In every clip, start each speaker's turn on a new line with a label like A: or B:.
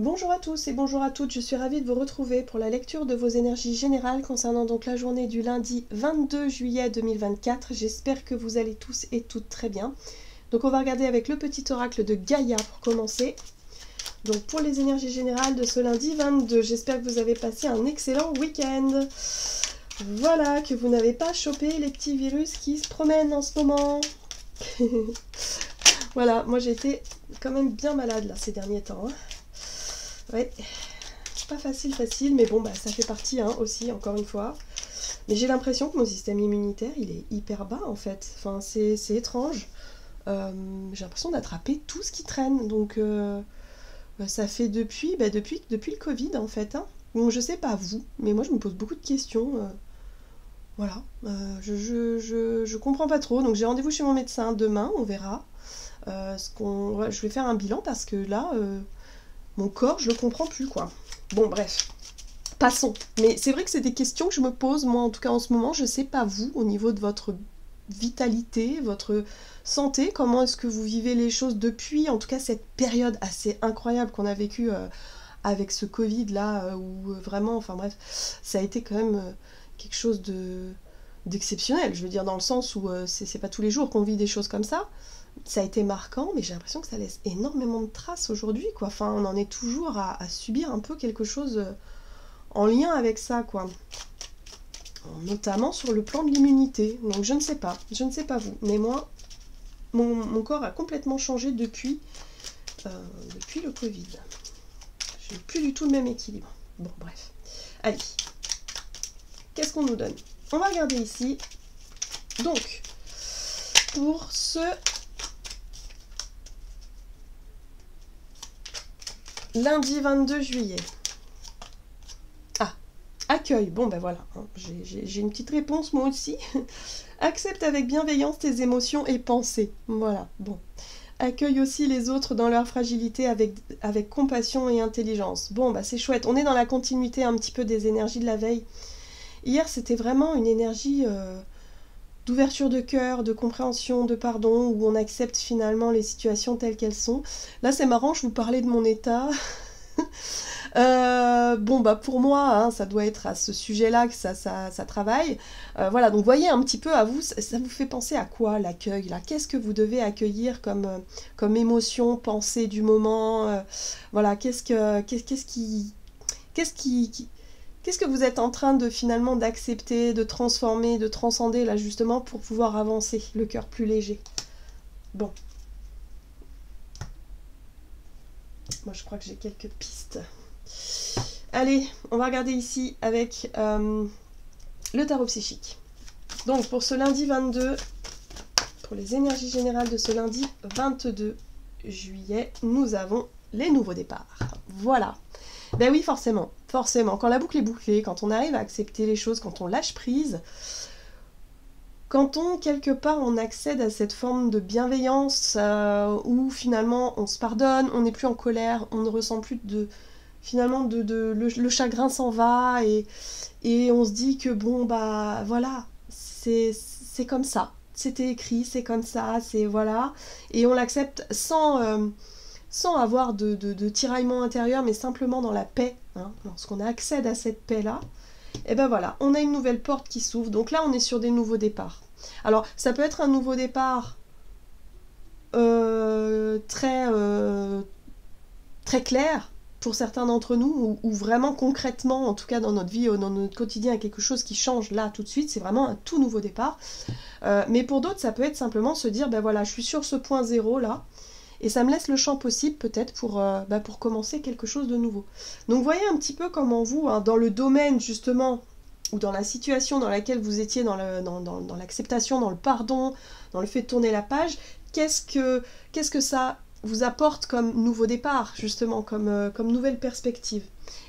A: Bonjour à tous et bonjour à toutes, je suis ravie de vous retrouver pour la lecture de vos énergies générales concernant donc la journée du lundi 22 juillet 2024. J'espère que vous allez tous et toutes très bien. Donc on va regarder avec le petit oracle de Gaïa pour commencer. Donc pour les énergies générales de ce lundi 22, j'espère que vous avez passé un excellent week-end. Voilà, que vous n'avez pas chopé les petits virus qui se promènent en ce moment. Voilà, moi j'ai été quand même bien malade là ces derniers temps. Ouais, pas facile, mais bon, bah ça fait partie aussi, encore une fois. Mais j'ai l'impression que mon système immunitaire, il est hyper bas en fait. Enfin, c'est étrange. J'ai l'impression d'attraper tout ce qui traîne. Donc, ça fait depuis le Covid en fait. Donc, je sais pas vous, mais moi je me pose beaucoup de questions. Voilà, je comprends pas trop. Donc, j'ai rendez-vous chez mon médecin demain, on verra. Je vais faire un bilan parce que là... mon corps, je le comprends plus, quoi. Bon, bref. Passons. Mais c'est vrai que c'est des questions que je me pose, moi, en tout cas en ce moment. Je sais pas vous, au niveau de votre vitalité, votre santé, comment est-ce que vous vivez les choses depuis, en tout cas, cette période assez incroyable qu'on a vécue avec ce Covid-là, où vraiment, enfin bref, ça a été quand même quelque chose d'exceptionnel. Je veux dire, dans le sens où c'est pas tous les jours qu'on vit des choses comme ça. Ça a été marquant, mais j'ai l'impression que ça laisse énormément de traces aujourd'hui, quoi. Enfin, on en est toujours à subir un peu quelque chose en lien avec ça, quoi. Notamment sur le plan de l'immunité. Donc je ne sais pas vous, mais moi, mon corps a complètement changé depuis le Covid. J'ai plus du tout le même équilibre. Bon, bref. Allez, qu'est-ce qu'on nous donne? On va regarder ici. Donc, pour ce... lundi 22 juillet. Ah, accueil. Bon, ben voilà. J'ai une petite réponse, moi aussi. Accepte avec bienveillance tes émotions et pensées. Voilà, bon. Accueille aussi les autres dans leur fragilité avec compassion et intelligence. Bon, bah c'est chouette. On est dans la continuité un petit peu des énergies de la veille. Hier, c'était vraiment une énergie... d'ouverture de cœur, de compréhension, de pardon, où on accepte finalement les situations telles qu'elles sont. Là, c'est marrant, je vous parlais de mon état. Bon, bah pour moi, ça doit être à ce sujet-là que ça travaille. Voilà, donc voyez un petit peu à vous, ça vous fait penser à quoi l'accueil là? Qu'est-ce que vous devez accueillir comme émotion, pensée du moment? Voilà, qu'est-ce que vous êtes en train de finalement d'accepter, de transformer, de transcender là justement pour pouvoir avancer, le cœur plus léger? Bon. Moi je crois que j'ai quelques pistes. Allez, on va regarder ici avec le tarot psychique. Donc pour ce lundi 22, pour les énergies générales de ce lundi 22 juillet, nous avons les nouveaux départs. Voilà. Ben oui, forcément. Quand la boucle est bouclée, quand on arrive à accepter les choses, quand on lâche prise, quand quelque part, on accède à cette forme de bienveillance où finalement on se pardonne, on n'est plus en colère, on ne ressent plus finalement le chagrin s'en va et on se dit que bon, bah voilà, c'est comme ça. C'était écrit, c'est comme ça, c'est voilà. Et on l'accepte sans avoir de tiraillement intérieur, mais simplement dans la paix. Lorsqu'on accède à cette paix-là, et ben voilà, on a une nouvelle porte qui s'ouvre. Donc là, on est sur des nouveaux départs. Alors, ça peut être un nouveau départ très clair pour certains d'entre nous, ou vraiment concrètement, en tout cas dans notre vie, dans notre quotidien, quelque chose qui change là tout de suite. C'est vraiment un tout nouveau départ. Mais pour d'autres, ça peut être simplement se dire, ben voilà, je suis sur ce point zéro là, et ça me laisse le champ possible peut-être pour commencer quelque chose de nouveau. Donc voyez un petit peu comment vous, dans le domaine justement, ou dans la situation dans laquelle vous étiez, dans l'acceptation, dans le pardon, dans le fait de tourner la page, qu'est-ce que ça vous apporte comme nouveau départ, justement, comme nouvelle perspective.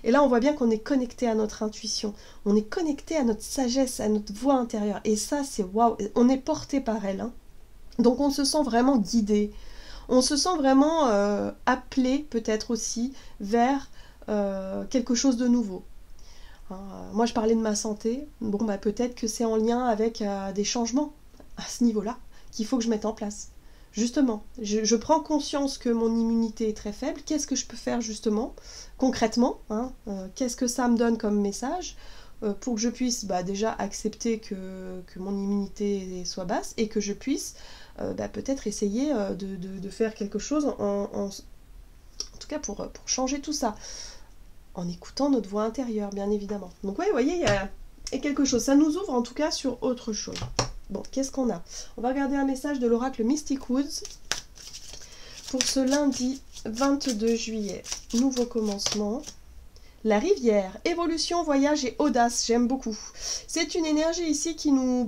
A: Et là, on voit bien qu'on est connecté à notre intuition, on est connecté à notre sagesse, à notre voix intérieure. Et ça, c'est waouh, on est porté par elle. Donc on se sent vraiment guidé. On se sent vraiment appelé peut-être aussi vers quelque chose de nouveau. Moi je parlais de ma santé, bon bah peut-être que c'est en lien avec des changements à ce niveau-là qu'il faut que je mette en place. Justement, je prends conscience que mon immunité est très faible. Qu'est-ce que je peux faire justement, concrètement, hein, qu'est-ce que ça me donne comme message pour que je puisse déjà accepter que mon immunité soit basse et que je puisse peut-être essayer de faire quelque chose en tout cas pour changer tout ça, en écoutant notre voix intérieure, bien évidemment. Donc ouais, vous voyez, il y a quelque chose. Ça nous ouvre en tout cas sur autre chose. Bon, qu'est-ce qu'on a? On va regarder un message de l'oracle Mystic Woods pour ce lundi 22 juillet. Nouveau commencement. La rivière, évolution, voyage et audace, j'aime beaucoup. C'est une énergie ici qui nous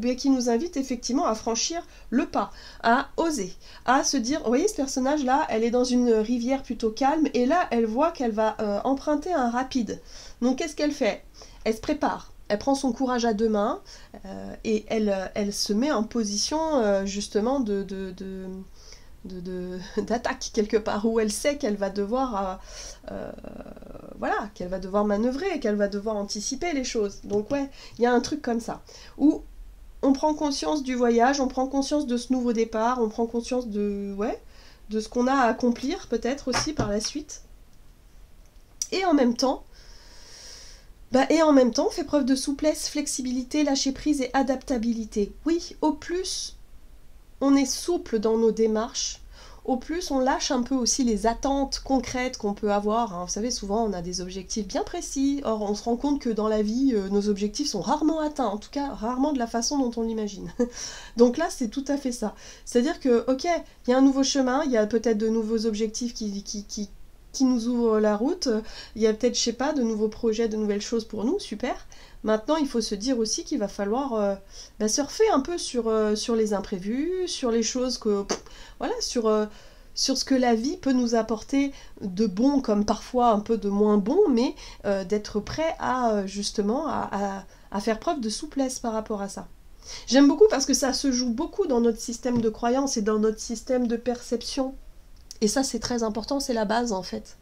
A: invite effectivement à franchir le pas, à oser, à se dire, vous voyez ce personnage-là, elle est dans une rivière plutôt calme, et là, elle voit qu'elle va emprunter un rapide. Donc, qu'est-ce qu'elle fait? Elle se prépare. Elle prend son courage à deux mains et elle se met en position justement d'attaque quelque part, où elle sait qu'elle va devoir voilà, qu'elle va devoir manœuvrer, qu'elle va devoir anticiper les choses. Donc ouais, il y a un truc comme ça, où on prend conscience du voyage, on prend conscience de ce nouveau départ, on prend conscience de ce qu'on a à accomplir peut-être aussi par la suite. Et en même temps, on fait preuve de souplesse, flexibilité, lâcher prise et adaptabilité. Oui, au plus on est souple dans nos démarches, au plus on lâche un peu aussi les attentes concrètes qu'on peut avoir. Hein. Vous savez, souvent on a des objectifs bien précis, or on se rend compte que dans la vie, nos objectifs sont rarement atteints, en tout cas rarement de la façon dont on l'imagine. Donc là, c'est tout à fait ça. C'est-à-dire que, ok, il y a un nouveau chemin, il y a peut-être de nouveaux objectifs qui nous ouvrent la route, il y a peut-être, je sais pas, de nouveaux projets, de nouvelles choses pour nous, super. Maintenant, il faut se dire aussi qu'il va falloir surfer un peu sur les imprévus, sur les choses que... voilà, sur ce que la vie peut nous apporter de bon, comme parfois un peu de moins bon, mais d'être prêt à, justement, à faire preuve de souplesse par rapport à ça. J'aime beaucoup parce que ça se joue beaucoup dans notre système de croyance et dans notre système de perception. Et ça, c'est très important, c'est la base, en fait.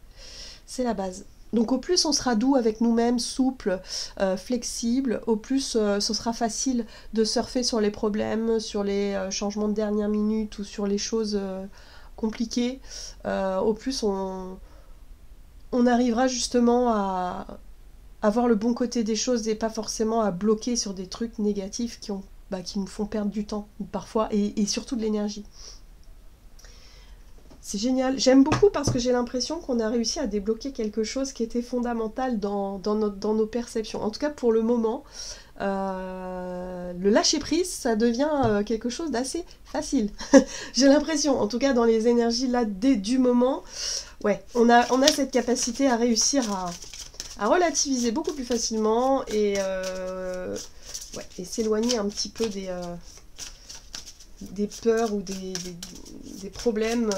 A: C'est la base. Donc au plus on sera doux avec nous-mêmes, souple, flexible, au plus ce sera facile de surfer sur les problèmes, sur les changements de dernière minute ou sur les choses compliquées. Au plus on arrivera justement à voir le bon côté des choses et pas forcément à bloquer sur des trucs négatifs qui nous font perdre du temps parfois et surtout de l'énergie. C'est génial. J'aime beaucoup parce que j'ai l'impression qu'on a réussi à débloquer quelque chose qui était fondamental dans nos perceptions. En tout cas, pour le moment, le lâcher-prise, ça devient quelque chose d'assez facile. J'ai l'impression, en tout cas dans les énergies là, du moment, ouais, on a cette capacité à réussir à relativiser beaucoup plus facilement et s'éloigner un petit peu des peurs ou des problèmes,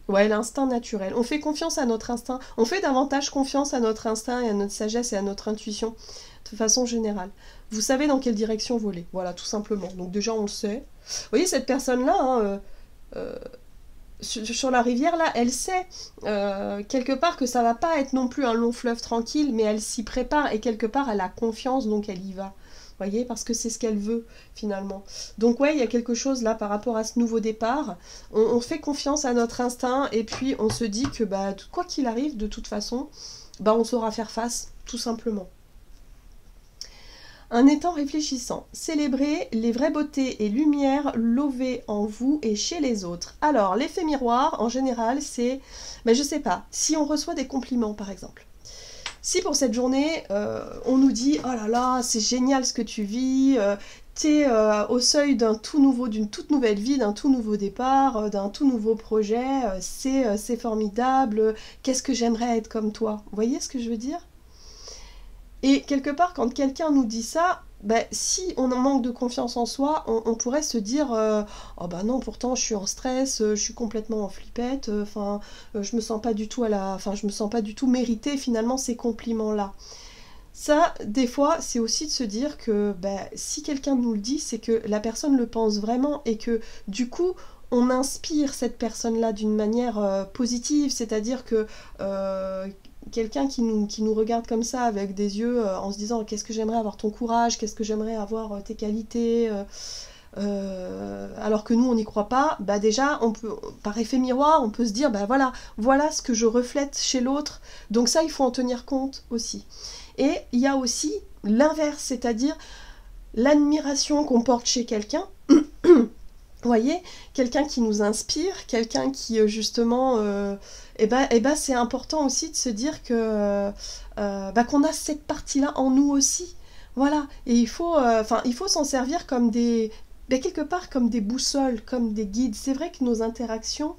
A: ouais, l'instinct naturel. On fait confiance à notre instinct, on fait davantage confiance à notre instinct et à notre sagesse et à notre intuition de façon générale. Vous savez dans quelle direction voler, voilà, tout simplement. Donc déjà on le sait. Vous voyez cette personne-là, sur la rivière là, elle sait quelque part que ça va pas être non plus un long fleuve tranquille, mais elle s'y prépare et quelque part elle a confiance, donc elle y va. Voyez, parce que c'est ce qu'elle veut finalement. Donc ouais, il y a quelque chose là par rapport à ce nouveau départ. On fait confiance à notre instinct et puis on se dit que quoi qu'il arrive, de toute façon, on saura faire face, tout simplement. Un étang réfléchissant. Célébrez les vraies beautés et lumières lovées en vous et chez les autres. Alors, l'effet miroir, en général, c'est, je sais pas, si on reçoit des compliments par exemple. Si pour cette journée, on nous dit « Oh là là, c'est génial ce que tu vis, t'es au seuil d'une toute nouvelle vie, d'un tout nouveau départ, d'un tout nouveau projet, c'est formidable, qu'est-ce que j'aimerais être comme toi ?» Vous voyez ce que je veux dire? Et quelque part, quand quelqu'un nous dit ça, si on en manque de confiance en soi, on pourrait se dire oh non, pourtant je suis en stress, je suis complètement en flippette, je me sens pas du tout je me sens pas du tout mériter finalement ces compliments-là. Ça, des fois, c'est aussi de se dire que si quelqu'un nous le dit, c'est que la personne le pense vraiment et que du coup, on inspire cette personne-là d'une manière positive, c'est-à-dire que quelqu'un qui nous regarde comme ça avec des yeux en se disant qu'est-ce que j'aimerais avoir ton courage, qu'est-ce que j'aimerais avoir tes qualités, alors que nous on n'y croit pas, bah déjà on peut, par effet miroir, on peut se dire bah voilà ce que je reflète chez l'autre, donc ça il faut en tenir compte aussi. Et il y a aussi l'inverse, c'est-à-dire l'admiration qu'on porte chez quelqu'un. Vous voyez, quelqu'un qui nous inspire, quelqu'un qui justement, c'est important aussi de se dire que qu'on a cette partie-là en nous aussi. Voilà, et il faut s'en servir comme quelque part comme des boussoles, comme des guides. C'est vrai que nos interactions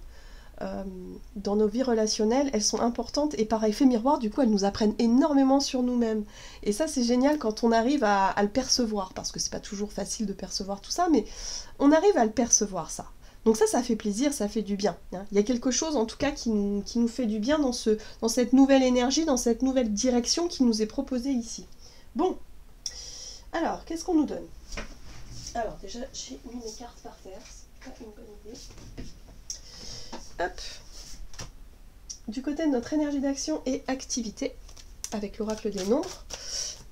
A: dans nos vies relationnelles, elles sont importantes et par effet miroir, du coup, elles nous apprennent énormément sur nous-mêmes. Et ça, c'est génial quand on arrive à le percevoir, parce que c'est pas toujours facile de percevoir tout ça, mais on arrive à le percevoir, ça. Donc ça fait plaisir, ça fait du bien. Hein. Il y a quelque chose, en tout cas, qui nous fait du bien dans cette nouvelle énergie, dans cette nouvelle direction qui nous est proposée ici. Bon, alors, qu'est-ce qu'on nous donne? Alors, déjà, j'ai mis mes cartes par terre, c'est pas une bonne idée. Hop. Du côté de notre énergie d'action et activité, avec l'oracle des nombres,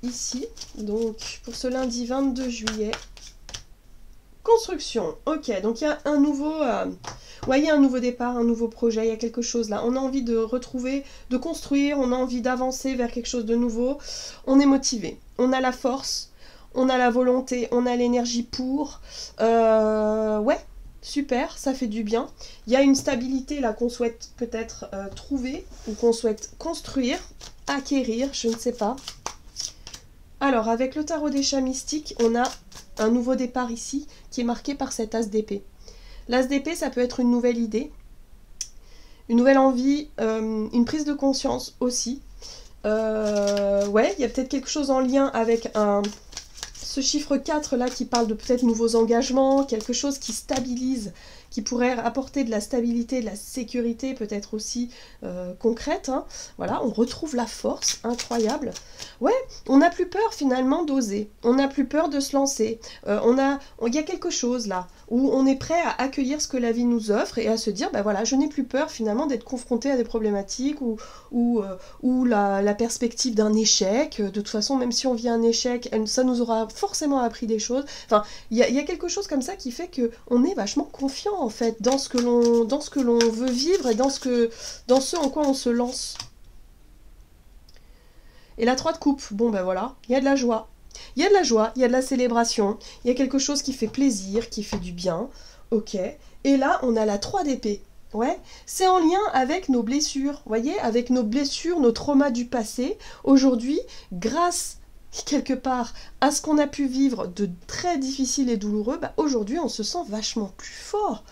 A: ici, donc pour ce lundi 22 juillet, construction, ok, donc il y a un nouveau, il y a un nouveau départ, un nouveau projet, il y a quelque chose là, on a envie de retrouver, de construire, on a envie d'avancer vers quelque chose de nouveau, on est motivé, on a la force, on a la volonté, on a l'énergie pour, ouais, super, ça fait du bien. Il y a une stabilité là qu'on souhaite peut-être trouver ou qu'on souhaite construire, acquérir, je ne sais pas. Alors, avec le tarot des chats mystiques, on a un nouveau départ ici qui est marqué par cet as d'épée. L'as d'épée, ça peut être une nouvelle idée, une nouvelle envie, une prise de conscience aussi. Ouais, il y a peut-être quelque chose en lien avec ce chiffre 4 là qui parle de peut-être nouveaux engagements, quelque chose qui stabilise, qui pourrait apporter de la stabilité, de la sécurité peut-être aussi concrète. Hein. Voilà, on retrouve la force, incroyable. Ouais, on n'a plus peur finalement d'oser, on n'a plus peur de se lancer. Il y a quelque chose là où on est prêt à accueillir ce que la vie nous offre et à se dire, bah voilà, je n'ai plus peur finalement d'être confronté à des problématiques ou la perspective d'un échec. De toute façon, même si on vit un échec, ça nous aura forcément appris des choses. Enfin, il y a quelque chose comme ça qui fait qu'on est vachement confiant en fait dans ce que l'on veut vivre et dans ce en quoi on se lance. Et la 3 de coupe, bon ben voilà, il y a de la joie. Il y a de la joie, il y a de la célébration, il y a quelque chose qui fait plaisir, qui fait du bien, ok. Et là, on a la 3 d'épée. Ouais, c'est en lien avec nos blessures, vous voyez, avec nos blessures, nos traumas du passé. Aujourd'hui, grâce quelque part à ce qu'on a pu vivre de très difficile et douloureux, bah aujourd'hui on se sent vachement plus fort.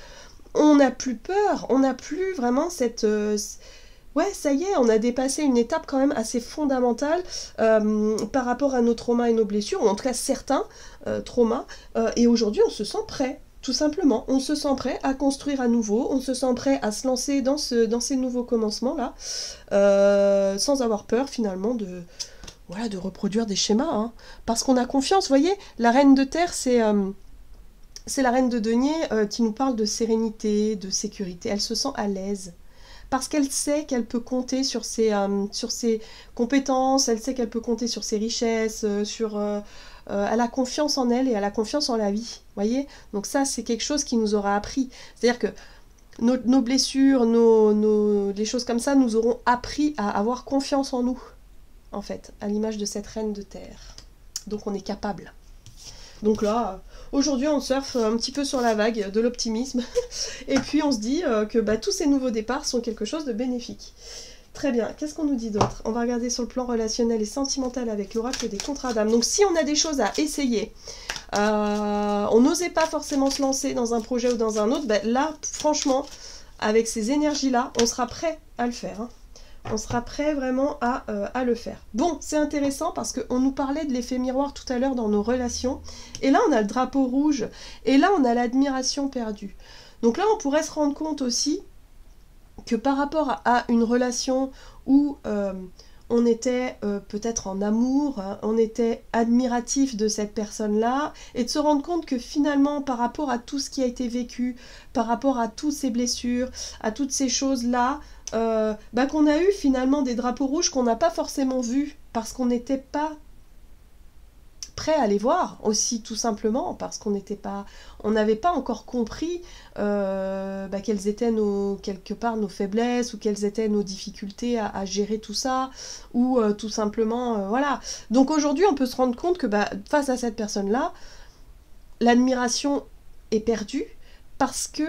A: On n'a plus peur, on n'a plus vraiment cette... ouais, ça y est, on a dépassé une étape quand même assez fondamentale par rapport à nos traumas et nos blessures, ou en tout cas certains traumas, et aujourd'hui on se sent prêt. Tout simplement, on se sent prêt à construire à nouveau, on se sent prêt à se lancer dans ces nouveaux commencements-là, sans avoir peur finalement de reproduire des schémas, hein, parce qu'on a confiance. Vous voyez, la reine de terre, c'est la reine de denier qui nous parle de sérénité, de sécurité. Elle se sent à l'aise, parce qu'elle sait qu'elle peut compter sur ses compétences, elle sait qu'elle peut compter sur ses richesses, elle a confiance en elle et elle a confiance en la vie, voyez. Donc ça, c'est quelque chose qui nous aura appris. C'est-à-dire que nos blessures, des choses comme ça, nous auront appris à avoir confiance en nous, en fait, à l'image de cette reine de terre. Donc on est capable. Donc là, aujourd'hui, on surfe un petit peu sur la vague de l'optimisme, et puis on se dit que tous ces nouveaux départs sont quelque chose de bénéfique. Très bien, qu'est-ce qu'on nous dit d'autre? On va regarder sur le plan relationnel et sentimental avec l'oracle des contrats d'âme. Donc si on a des choses à essayer, on n'osait pas forcément se lancer dans un projet ou dans un autre, là, franchement, avec ces énergies-là, on sera prêt à le faire. Hein. On sera prêt vraiment à le faire. Bon, c'est intéressant parce qu'on nous parlait de l'effet miroir tout à l'heure dans nos relations. Et là, on a le drapeau rouge. Et là, on a l'admiration perdue. Donc là, on pourrait se rendre compte aussi que par rapport à une relation où on était peut-être en amour, hein, on était admiratif de cette personne-là, et de se rendre compte que finalement, par rapport à tout ce qui a été vécu, par rapport à toutes ces blessures, à toutes ces choses-là, qu'on a eu finalement des drapeaux rouges qu'on n'a pas forcément vus, parce qu'on n'était pas prêt à les voir aussi, tout simplement, parce qu'on n'avait pas encore compris quelles étaient quelque part nos faiblesses, ou quelles étaient nos difficultés à gérer tout ça, ou tout simplement, voilà. Donc aujourd'hui, on peut se rendre compte que face à cette personne-là, l'admiration est perdue, parce que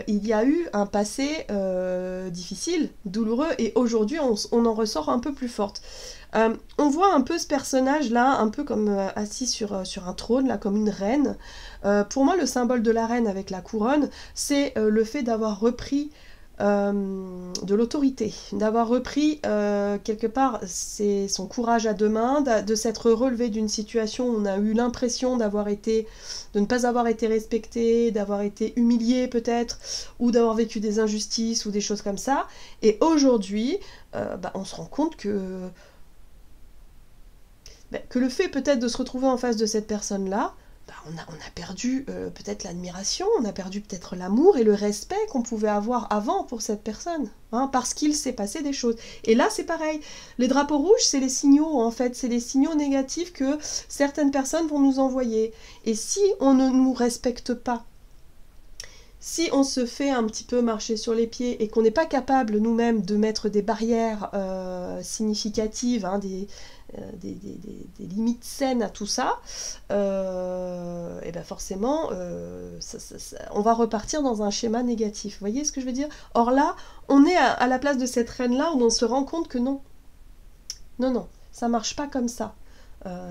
A: il y a eu un passé difficile, douloureux, et aujourd'hui on en ressort un peu plus forte. On voit un peu ce personnage-là, un peu comme assis sur un trône, là, comme une reine. Pour moi, le symbole de la reine avec la couronne, c'est le fait d'avoir repris de l'autorité, d'avoir repris quelque part son courage à deux mains, de s'être relevé d'une situation où on a eu l'impression de ne pas avoir été respecté, d'avoir été humilié peut-être, ou d'avoir vécu des injustices ou des choses comme ça. Et aujourd'hui, on se rend compte que le fait peut-être de se retrouver en face de cette personne-là, on a perdu peut-être l'admiration, on a perdu peut-être l'amour et le respect qu'on pouvait avoir avant pour cette personne, hein, parce qu'il s'est passé des choses. Et là, c'est pareil. Les drapeaux rouges, c'est les signaux, en fait. C'est les signaux négatifs que certaines personnes vont nous envoyer. Et si on ne nous respecte pas, si on se fait un petit peu marcher sur les pieds et qu'on n'est pas capable nous-mêmes de mettre des barrières significatives, hein, des limites saines à tout ça, et forcément, on va repartir dans un schéma négatif. Vous voyez ce que je veux dire? Or là, on est à la place de cette reine-là où on se rend compte que non. Non, ça marche pas comme ça.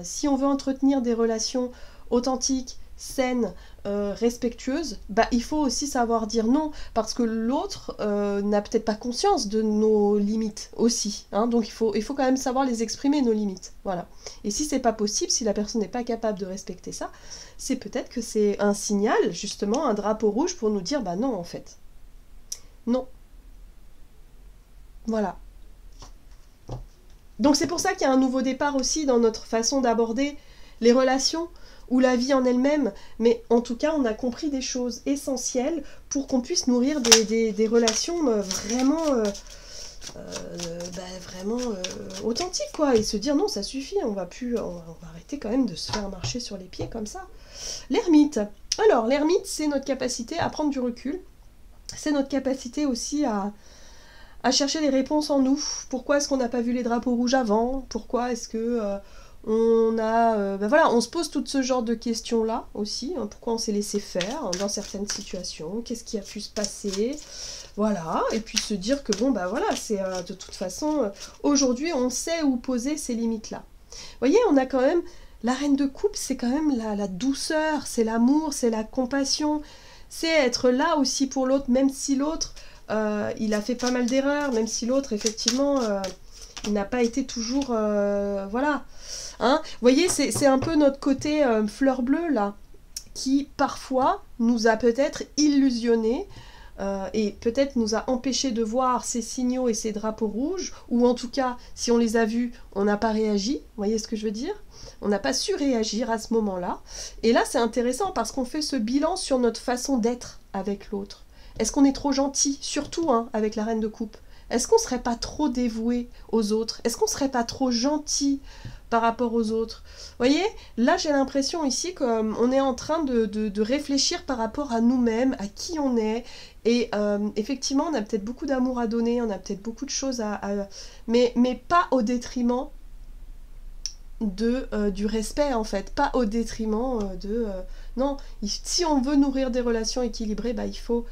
A: Si on veut entretenir des relations authentiques, saines, respectueuses, il faut aussi savoir dire non, parce que l'autre n'a peut-être pas conscience de nos limites aussi, hein, donc il faut quand même savoir les exprimer, nos limites, voilà. Et si c'est pas possible, si la personne n'est pas capable de respecter ça, c'est peut-être que c'est un signal, justement, un drapeau rouge pour nous dire, non, en fait, non, voilà. Donc c'est pour ça qu'il y a un nouveau départ aussi dans notre façon d'aborder les relations, ou la vie en elle-même, mais en tout cas, on a compris des choses essentielles pour qu'on puisse nourrir des relations vraiment, authentiques, quoi, et se dire non, ça suffit, on va arrêter quand même de se faire marcher sur les pieds comme ça. L'ermite. Alors, l'ermite, c'est notre capacité à prendre du recul, c'est notre capacité aussi à chercher les réponses en nous. Pourquoi est-ce qu'on n'a pas vu les drapeaux rouges avant? Pourquoi est-ce que... on se pose tout ce genre de questions-là aussi, hein, pourquoi on s'est laissé faire hein, dans certaines situations, qu'est-ce qui a pu se passer, voilà, et puis se dire que c'est de toute façon, aujourd'hui on sait où poser ces limites-là. Vous voyez, on a quand même, la reine de coupe, c'est quand même la douceur, c'est l'amour, c'est la compassion, c'est être là aussi pour l'autre, même si l'autre, il a fait pas mal d'erreurs, même si l'autre, effectivement, il n'a pas été toujours, voilà. Hein, vous voyez, c'est un peu notre côté fleur bleue, là, qui parfois nous a peut-être illusionnés et peut-être nous a empêchés de voir ces signaux et ces drapeaux rouges, ou en tout cas, si on les a vus, on n'a pas réagi, vous voyez ce que je veux dire? On n'a pas su réagir à ce moment-là. Et là, c'est intéressant parce qu'on fait ce bilan sur notre façon d'être avec l'autre. Est-ce qu'on est trop gentil, surtout hein, avec la reine de coupe? Est-ce qu'on ne serait pas trop dévoué aux autres? Est-ce qu'on ne serait pas trop gentil par rapport aux autres? Vous voyez, là j'ai l'impression ici qu'on est en train de réfléchir par rapport à nous-mêmes, à qui on est, et effectivement on a peut-être beaucoup d'amour à donner, on a peut-être beaucoup de choses mais pas au détriment du respect en fait, pas au détriment non, si on veut nourrir des relations équilibrées, il faut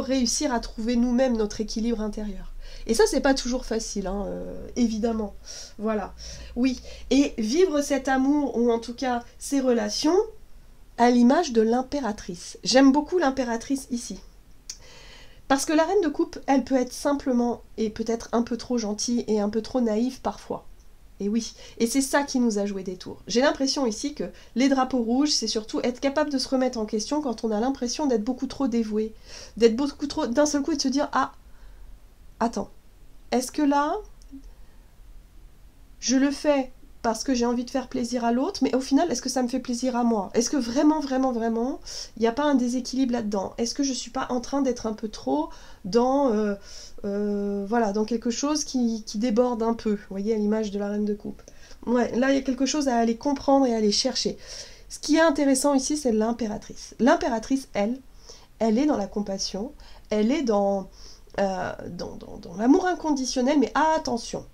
A: réussir à trouver nous-mêmes notre équilibre intérieur. Et ça, c'est pas toujours facile, hein, évidemment. Voilà. Oui. Et vivre cet amour, ou en tout cas ces relations, à l'image de l'impératrice. J'aime beaucoup l'impératrice ici. Parce que la reine de coupe, elle peut être simplement, et peut-être un peu trop gentille, et un peu trop naïve parfois. Et oui, et c'est ça qui nous a joué des tours. J'ai l'impression ici que les drapeaux rouges, c'est surtout être capable de se remettre en question quand on a l'impression d'être beaucoup trop dévoué, d'être beaucoup trop, d'un seul coup, et de se dire, ah, attends, est-ce que là, je le fais parce que j'ai envie de faire plaisir à l'autre, mais au final, est-ce que ça me fait plaisir à moi? Est-ce que vraiment, il n'y a pas un déséquilibre là-dedans? Est-ce que je ne suis pas en train d'être un peu trop dans, dans quelque chose qui déborde un peu? Vous voyez, à l'image de la reine de coupe. Ouais, là, il y a quelque chose à aller comprendre et à aller chercher. Ce qui est intéressant ici, c'est l'impératrice. L'impératrice, elle est dans la compassion, elle est dans l'amour inconditionnel, mais attention.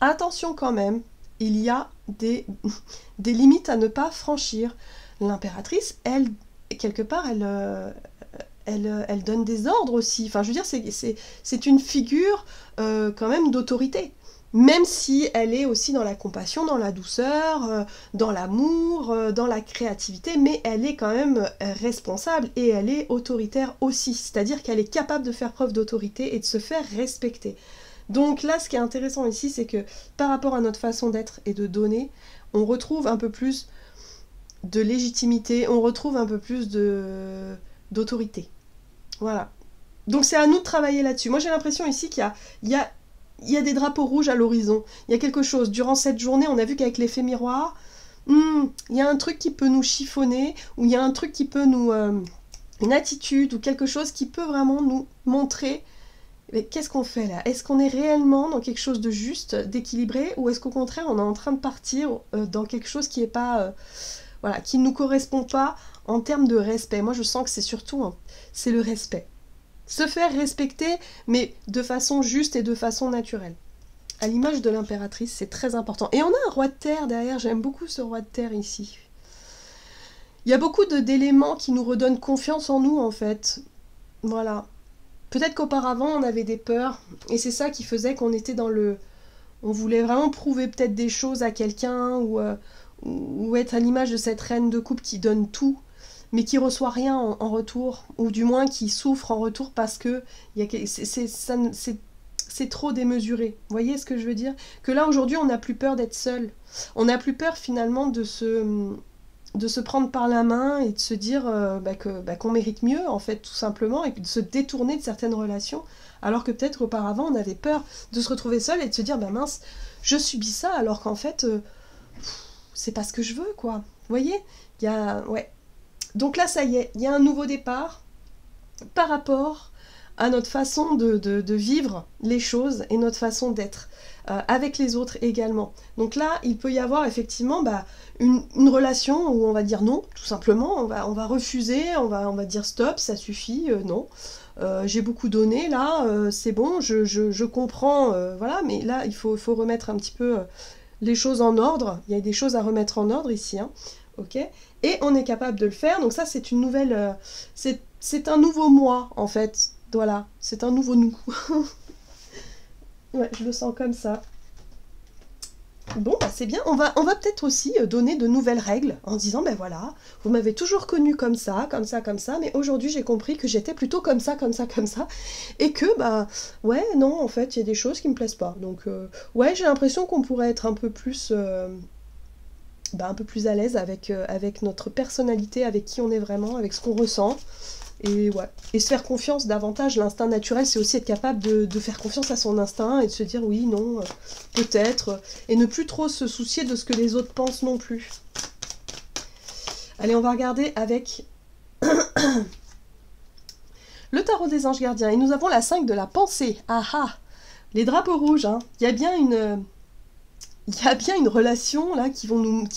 A: Attention quand même, il y a des limites à ne pas franchir. L'impératrice, elle, quelque part, elle donne des ordres aussi. Enfin, je veux dire, c'est une figure quand même d'autorité. Même si elle est aussi dans la compassion, dans la douceur, dans l'amour, dans la créativité, mais elle est quand même responsable et elle est autoritaire aussi. C'est-à-dire qu'elle est capable de faire preuve d'autorité et de se faire respecter. Donc là, ce qui est intéressant ici, c'est que par rapport à notre façon d'être et de donner, on retrouve un peu plus de légitimité, on retrouve un peu plus d'autorité. Voilà. Donc c'est à nous de travailler là-dessus. Moi j'ai l'impression ici qu'il y a des drapeaux rouges à l'horizon. Il y a quelque chose. Durant cette journée, on a vu qu'avec l'effet miroir, il y a un truc qui peut nous chiffonner, ou il y a un truc qui peut nous... une attitude, ou quelque chose qui peut vraiment nous montrer... Mais qu'est-ce qu'on fait là? Est-ce qu'on est réellement dans quelque chose de juste, d'équilibré, ou est-ce qu'au contraire on est en train de partir dans quelque chose qui est pas... voilà, qui ne nous correspond pas en termes de respect? Moi je sens que c'est surtout... c'est le respect. Se faire respecter, mais de façon juste et de façon naturelle. À l'image de l'impératrice, c'est très important. Et on a un roi de terre derrière, j'aime beaucoup ce roi de terre ici. Il y a beaucoup d'éléments qui nous redonnent confiance en nous en fait. Voilà. Peut-être qu'auparavant on avait des peurs, et c'est ça qui faisait qu'on était dans le... On voulait vraiment prouver peut-être des choses à quelqu'un, ou être à l'image de cette reine de coupe qui donne tout, mais qui reçoit rien en retour, ou du moins qui souffre en retour parce que c'est trop démesuré. Vous voyez ce que je veux dire? Que là aujourd'hui on n'a plus peur d'être seul, on n'a plus peur finalement de se prendre par la main et de se dire qu'on mérite mieux en fait tout simplement, et de se détourner de certaines relations, alors que peut-être auparavant on avait peur de se retrouver seul et de se dire bah mince, je subis ça alors qu'en fait c'est pas ce que je veux quoi. Vous voyez? Il y a... ouais. Donc là, ça y est, il y a un nouveau départ par rapport à notre façon de vivre les choses et notre façon d'être avec les autres également. Donc là, il peut y avoir effectivement une relation où on va dire non, tout simplement, on va refuser, on va dire stop, ça suffit, non. J'ai beaucoup donné, là, c'est bon, je comprends, voilà, mais là, il faut remettre un petit peu les choses en ordre. Il y a des choses à remettre en ordre ici, hein. Ok, et on est capable de le faire, donc ça c'est une nouvelle, c'est un nouveau moi en fait, voilà, c'est un nouveau nous. Ouais, je le sens comme ça. Bon, bah c'est bien, on va peut-être aussi donner de nouvelles règles en disant, ben voilà, vous m'avez toujours connu comme ça, mais aujourd'hui j'ai compris que j'étais plutôt comme ça, et que, bah, ouais, non, en fait, il y a des choses qui me plaisent pas, donc, ouais, j'ai l'impression qu'on pourrait être un peu plus à l'aise avec notre personnalité, avec qui on est vraiment, avec ce qu'on ressent. Et ouais. Et se faire confiance davantage. L'instinct naturel, c'est aussi être capable de faire confiance à son instinct et de se dire oui, non, peut-être. Et ne plus trop se soucier de ce que les autres pensent non plus. Allez, on va regarder avec le tarot des anges gardiens. Et nous avons la 5 de la pensée. Ah ah! Les drapeaux rouges, hein. Il y a bien une relation là qui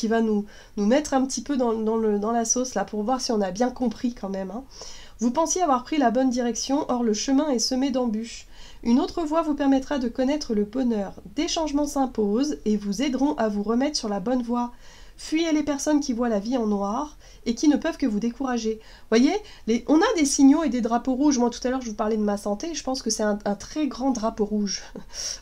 A: va nous mettre un petit peu dans la sauce là pour voir si on a bien compris quand même, hein. Vous pensiez avoir pris la bonne direction, or le chemin est semé d'embûches. Une autre voie vous permettra de connaître le bonheur. Des changements s'imposent et vous aideront à vous remettre sur la bonne voie. Fuyez les personnes qui voient la vie en noir et qui ne peuvent que vous décourager. Voyez, on a des signaux et des drapeaux rouges. Moi, tout à l'heure, je vous parlais de ma santé. Je pense que c'est un très grand drapeau rouge.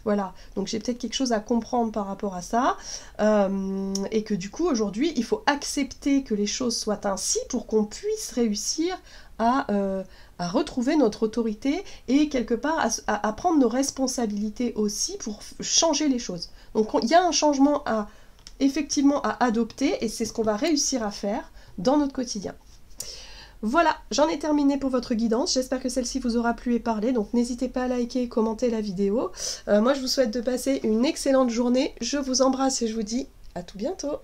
A: Voilà, donc j'ai peut-être quelque chose à comprendre par rapport à ça. Et que du coup, aujourd'hui, il faut accepter que les choses soient ainsi pour qu'on puisse réussir à retrouver notre autorité et quelque part à prendre nos responsabilités aussi pour changer les choses. Donc, il y a un changement effectivement à adopter et c'est ce qu'on va réussir à faire dans notre quotidien. Voilà, j'en ai terminé pour votre guidance. J'espère que celle-ci vous aura plu et parlé. Donc n'hésitez pas à liker et commenter la vidéo. Moi, je vous souhaite de passer une excellente journée. Je vous embrasse et je vous dis à tout bientôt.